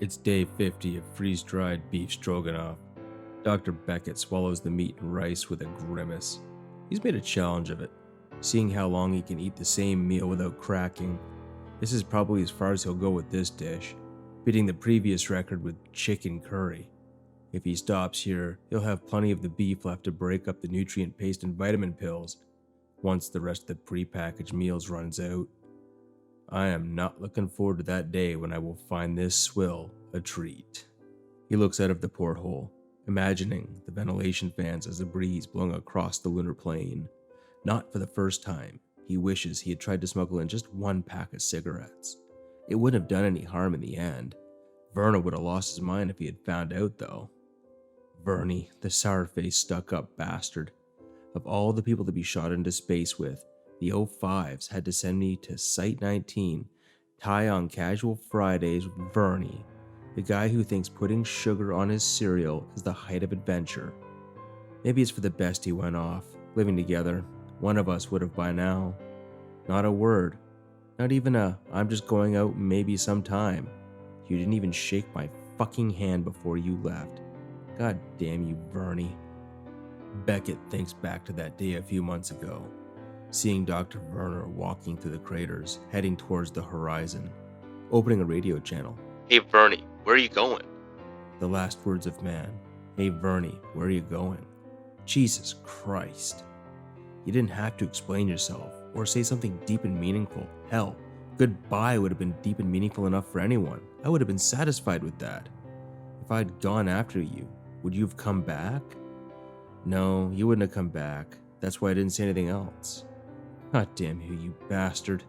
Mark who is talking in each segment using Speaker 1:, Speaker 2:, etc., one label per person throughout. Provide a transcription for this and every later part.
Speaker 1: It's day 50 of freeze-dried beef stroganoff. Dr. Beckett swallows the meat and rice with a grimace. He's made a challenge of it, seeing how long he can eat the same meal without cracking. This is probably as far as he'll go with this dish, beating the previous record with chicken curry. If he stops here, he'll have plenty of the beef left to break up the nutrient paste and vitamin pills once the rest of the prepackaged meals runs out. I am not looking forward to that day when I will find this swill a treat. He looks out of the porthole, imagining the ventilation fans as the breeze blowing across the lunar plain. Not for the first time, he wishes he had tried to smuggle in just one pack of cigarettes. It wouldn't have done any harm in the end. Verna would have lost his mind if he had found out, though. Vernie, the sour-faced, stuck-up bastard. Of all the people to be shot into space with, the O5s had to send me to Site 19, tie on casual Fridays with Vernie, the guy who thinks putting sugar on his cereal is the height of adventure. Maybe it's for the best he went off, living together. One of us would have by now. Not a word. Not even a, I'm just going out maybe sometime. You didn't even shake my fucking hand before you left. God damn you, Vernie. Beckett thinks back to that day a few months ago, seeing Dr. Werner walking through the craters, heading towards the horizon, opening a radio channel.
Speaker 2: Hey Vernie, where are you going?
Speaker 1: The last words of man. Hey Vernie, where are you going? Jesus Christ. You didn't have to explain yourself, or say something deep and meaningful. Hell, goodbye would have been deep and meaningful enough for anyone. I would have been satisfied with that. If I'd gone after you, would you have come back? No, you wouldn't have come back. That's why I didn't say anything else. God damn you bastard.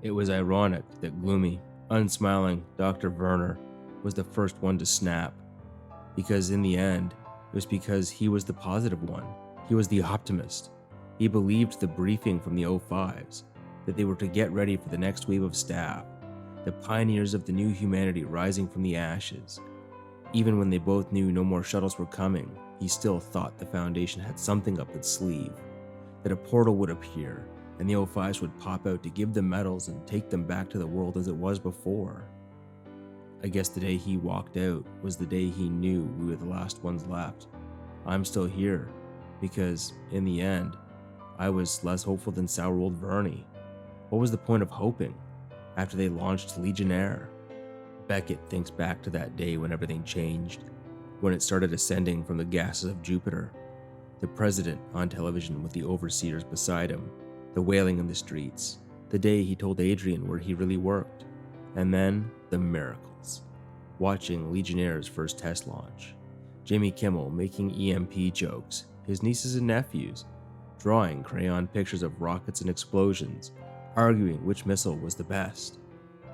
Speaker 1: It was ironic that gloomy, unsmiling Dr. Werner was the first one to snap. Because in the end, it was because he was the positive one. He was the optimist. He believed the briefing from the O5s, that they were to get ready for the next wave of staff, the pioneers of the new humanity rising from the ashes. Even when they both knew no more shuttles were coming, he still thought the Foundation had something up its sleeve, that a portal would appear, and the O5s would pop out to give them medals and take them back to the world as it was before. I guess the day he walked out was the day he knew we were the last ones left. I'm still here, because, in the end, I was less hopeful than sour old Vernie. What was the point of hoping, after they launched Legionnaire? Beckett thinks back to that day when everything changed, when it started ascending from the gases of Jupiter. The president on television with the overseers beside him, the wailing in the streets, the day he told Adrian where he really worked, and then the miracles. Watching Legionnaire's first test launch, Jimmy Kimmel making EMP jokes, his nieces and nephews drawing crayon pictures of rockets and explosions, arguing which missile was the best,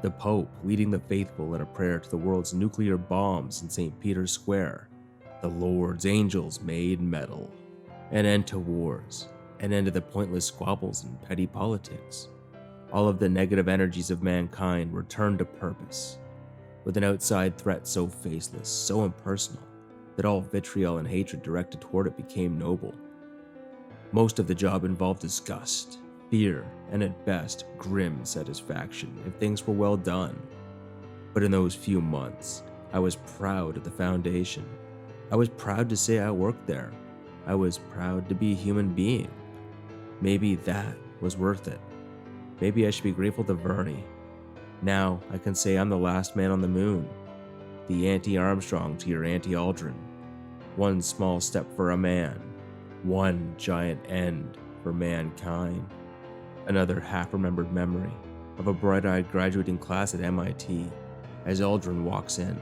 Speaker 1: the Pope leading the faithful in a prayer to the world's nuclear bombs in St. Peter's Square, the Lord's angels made metal. An end to wars, an end to the pointless squabbles and petty politics. All of the negative energies of mankind returned to purpose, with an outside threat so faceless, so impersonal, that all vitriol and hatred directed toward it became noble. Most of the job involved disgust, fear, and at best, grim satisfaction if things were well done. But in those few months, I was proud of the Foundation. I was proud to say I worked there. I was proud to be a human being. Maybe that was worth it. Maybe I should be grateful to Vernie. Now I can say I'm the last man on the moon. The anti-Armstrong to your anti-Aldrin. One small step for a man. One giant end for mankind. Another half-remembered memory of a bright-eyed graduating class at MIT as Aldrin walks in,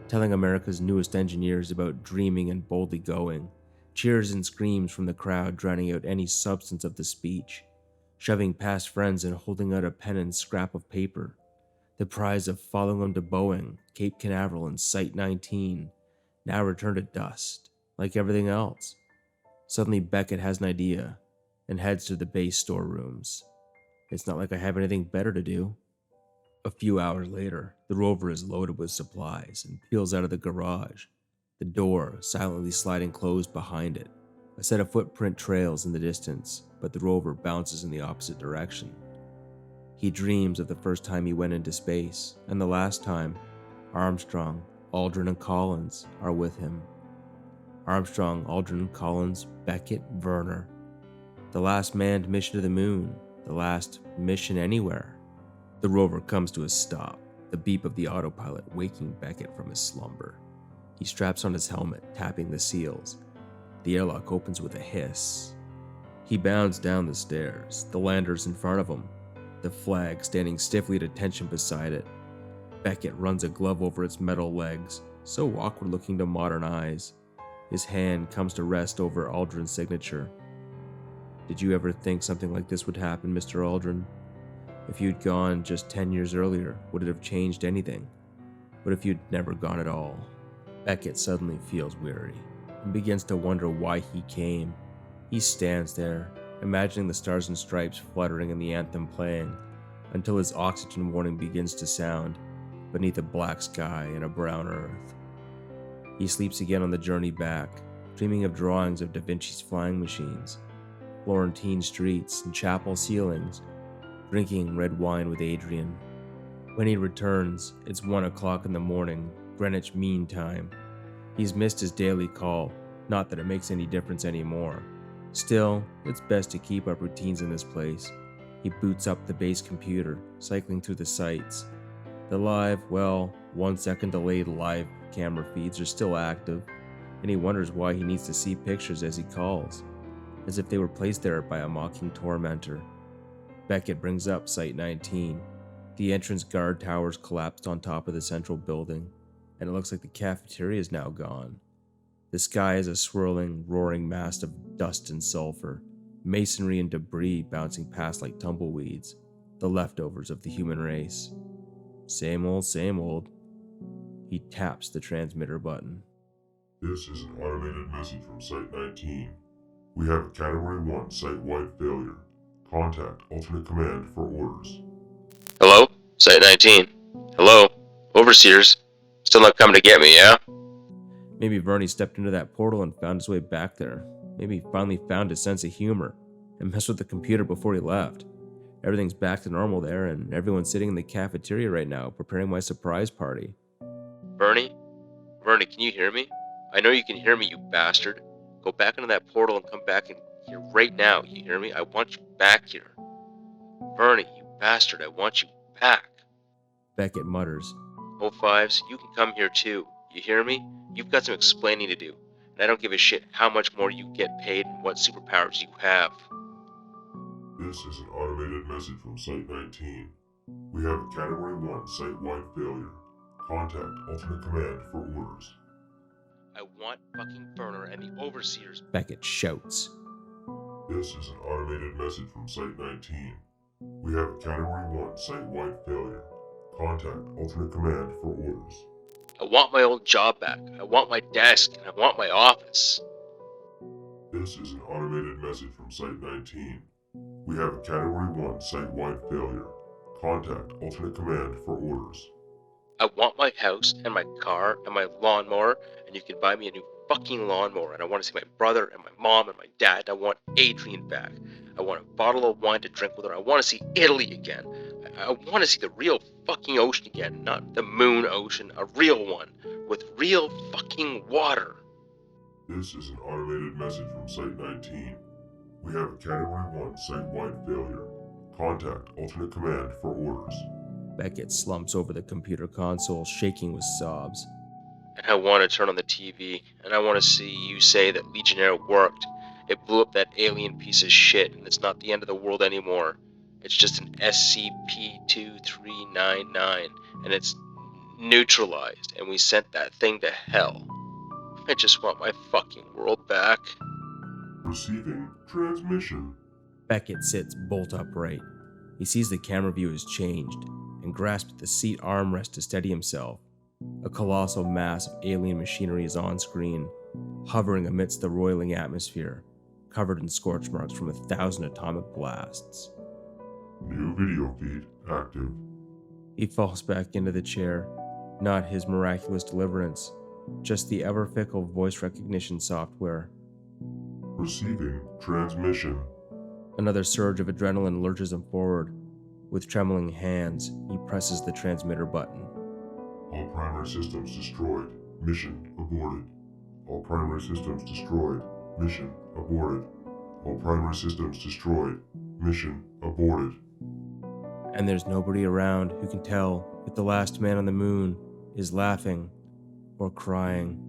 Speaker 1: telling America's newest engineers about dreaming and boldly going. Cheers and screams from the crowd drowning out any substance of the speech, shoving past friends and holding out a pen and scrap of paper. The prize of following them to Boeing, Cape Canaveral, and Site 19, now returned to dust, like everything else. Suddenly Beckett has an idea, and heads to the base storerooms. It's not like I have anything better to do. A few hours later, the rover is loaded with supplies and peels out of the garage, the door silently sliding closed behind it. A set of footprint trails in the distance, but the rover bounces in the opposite direction. He dreams of the first time he went into space, and the last time, Armstrong, Aldrin, and Collins are with him. Armstrong, Aldrin, Collins, Beckett, Werner. The last manned mission to the moon, the last mission anywhere. The rover comes to a stop, the beep of the autopilot waking Beckett from his slumber. He straps on his helmet, tapping the seals. The airlock opens with a hiss. He bounds down the stairs, the landers in front of him, the flag standing stiffly at attention beside it. Beckett runs a glove over its metal legs, so awkward looking to modern eyes. His hand comes to rest over Aldrin's signature. Did you ever think something like this would happen, Mr. Aldrin? If you'd gone just 10 years earlier, would it have changed anything? What if you'd never gone at all? Beckett suddenly feels weary and begins to wonder why he came. He stands there, imagining the stars and stripes fluttering and the anthem playing, until his oxygen warning begins to sound beneath a black sky and a brown earth. He sleeps again on the journey back, dreaming of drawings of Da Vinci's flying machines, Florentine streets and chapel ceilings, drinking red wine with Adrian. When he returns, it's 1 o'clock in the morning, Greenwich Mean Time. He's missed his daily call, not that it makes any difference anymore. Still, it's best to keep up routines in this place. He boots up the base computer, cycling through the sites. The live, 1 second delayed live camera feeds are still active, and he wonders why he needs to see pictures as he calls, as if they were placed there by a mocking tormentor. Beckett brings up Site 19. The entrance guard towers collapsed on top of the central building, and it looks like the cafeteria is now gone. The sky is a swirling, roaring mass of dust and sulfur, masonry and debris bouncing past like tumbleweeds, the leftovers of the human race. Same old, same old. He taps the transmitter button.
Speaker 3: This is an automated message from Site 19. We have a Category 1 site-wide failure. Contact alternate command for orders.
Speaker 2: Hello? Site 19. Hello? Overseers? Still not coming to get me, yeah?
Speaker 1: Maybe Bernie stepped into that portal and found his way back there. Maybe he finally found his sense of humor and messed with the computer before he left. Everything's back to normal there, and everyone's sitting in the cafeteria right now, preparing my surprise party.
Speaker 2: Bernie? Bernie, can you hear me? I know you can hear me, you bastard. Go back into that portal and come back in here right now, you hear me? I want you back here. Bernie, you bastard, I want you back.
Speaker 1: Beckett mutters.
Speaker 2: O5s, you can come here too. You hear me? You've got some explaining to do, and I don't give a shit how much more you get paid and what superpowers you have.
Speaker 3: This is an automated message from Site 19. We have a Category 1 site-wide failure. Contact alternate command for orders.
Speaker 2: I want fucking Burner and the Overseers.
Speaker 1: Beckett shouts.
Speaker 3: This is an automated message from Site 19. We have a Category 1 site-wide failure. Contact alternate command for orders.
Speaker 2: I want my old job back. I want my desk, and I want my office.
Speaker 3: This is an automated message from Site 19. We have a Category 1 site-wide failure. Contact alternate command for orders.
Speaker 2: I want my house and my car and my lawnmower, and you can buy me a new fucking lawnmower, and I want to see my brother and my mom and my dad, and I want Adrian back. I want a bottle of wine to drink with her. I want to see Italy again. I want to see the real fucking ocean again, not the moon ocean, a real one, with real fucking water.
Speaker 3: This is an automated message from Site 19. We have a Category 1 site-wide failure. Contact alternate command for orders.
Speaker 1: Beckett slumps over the computer console, shaking with sobs.
Speaker 2: And I want to turn on the TV, and I want to see you say that Legionnaire worked. It blew up that alien piece of shit, and it's not the end of the world anymore. It's just an SCP-2399, and it's neutralized, and we sent that thing to hell. I just want my fucking world back.
Speaker 3: Receiving transmission.
Speaker 1: Beckett sits bolt upright. He sees the camera view has changed and grasps the seat armrest to steady himself. A colossal mass of alien machinery is on screen, hovering amidst the roiling atmosphere, covered in scorch marks from 1,000 atomic blasts.
Speaker 3: New video feed active.
Speaker 1: He falls back into the chair, not his miraculous deliverance, just the ever-fickle voice recognition software.
Speaker 3: Receiving transmission.
Speaker 1: Another surge of adrenaline lurches him forward. With trembling hands, he presses the transmitter button.
Speaker 3: All primary systems destroyed. Mission aborted. All primary systems destroyed. Mission aborted. All primary systems destroyed. Mission aborted.
Speaker 1: And there's nobody around who can tell if the last man on the moon is laughing or crying.